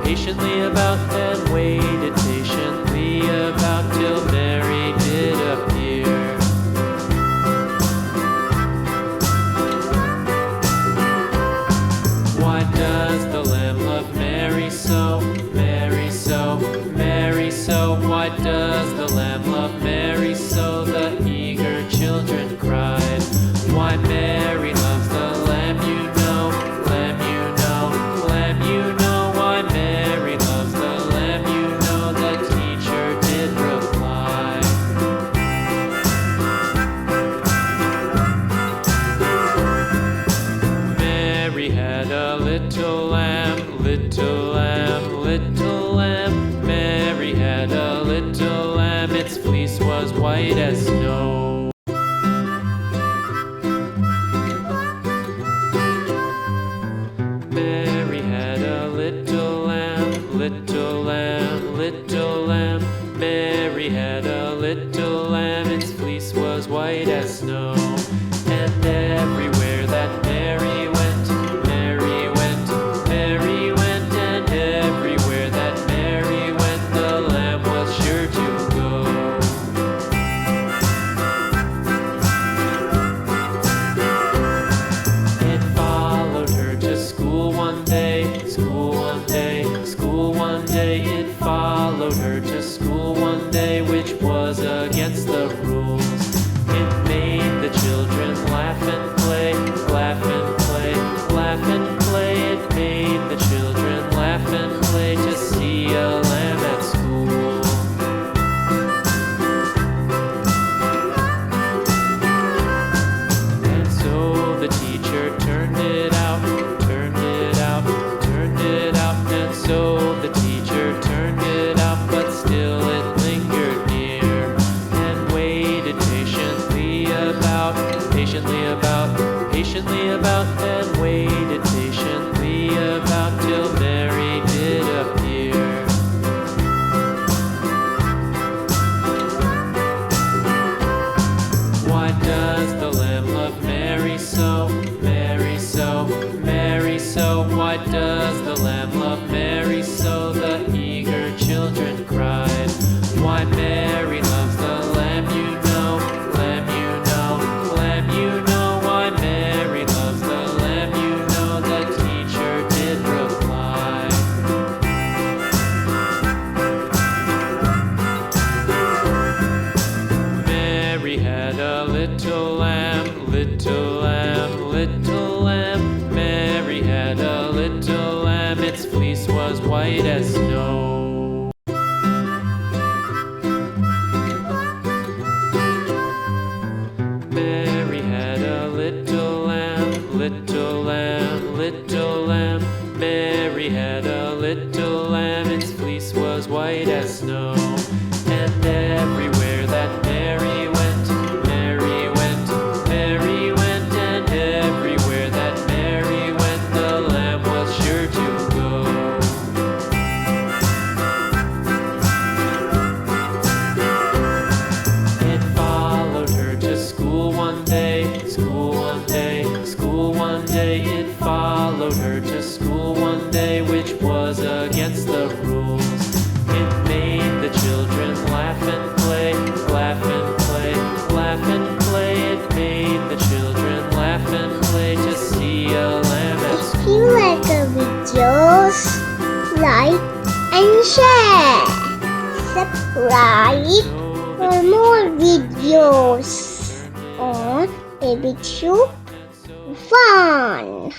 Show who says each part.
Speaker 1: patiently about, and waited patiently about till Mary did appear. Why does the lamb love Mary so, Mary so, Mary so? Why does the lamb love Mary so? The eager children cried. Why Mary loves the lamb, you know, lamb, you know, lamb, you know. Why Mary loves the lamb, you know, the teacher did reply. Mary had a little lamb, little lamb, little lamb. Mary had a little lamb, its fleece was white as snow. Mary had a little lamb, little lamb, little lamb. Mary had a little lamb, its fleece was white as snow. And everywhere that Mary went, Mary went, Mary went, and everywhere that Mary went, the lamb was sure to go. It followed her to school one day, school one day, school one day. It followed her to school one day, which was against the rules. It made the children laugh and play, laugh and play, laugh and play. It made the children laugh and play to see a lamb at school. And so the teacher turned it out, turned it out, turned it out. And so the teacher turned it out, but still it lingered near, and waited patiently about, patiently about, patiently about, and waited patiently about till Mary did appear. Why does the lamb love Mary so, Mary so, Mary so? Why does the lamb love Mary so? The eager children cried. Why Mary loves the lamb, you know, lamb, you know, lamb, you know. Why Mary loves the lamb, you know, the teacher did reply. Mary had a little lamb, little lamb, little lamb. Mary had a little lamb, its fleece was white as snow. Mary had a little lamb, little lamb, little lamb. Mary had a little lamb, its fleece was white as snow. And everywhere that Mary went, Mary went, Mary went, and everywhere that Mary went, the lamb was sure to go. It followed her to school one day, school one day, school one day. It followed her to school one day, which was against the rules. It made the children laugh and play, laugh and play, laugh and play. It made the children laugh and play to see a lamb at
Speaker 2: If
Speaker 1: school.
Speaker 2: you like the videos, like and share. Subscribe for more videos on Baby Tube Fun.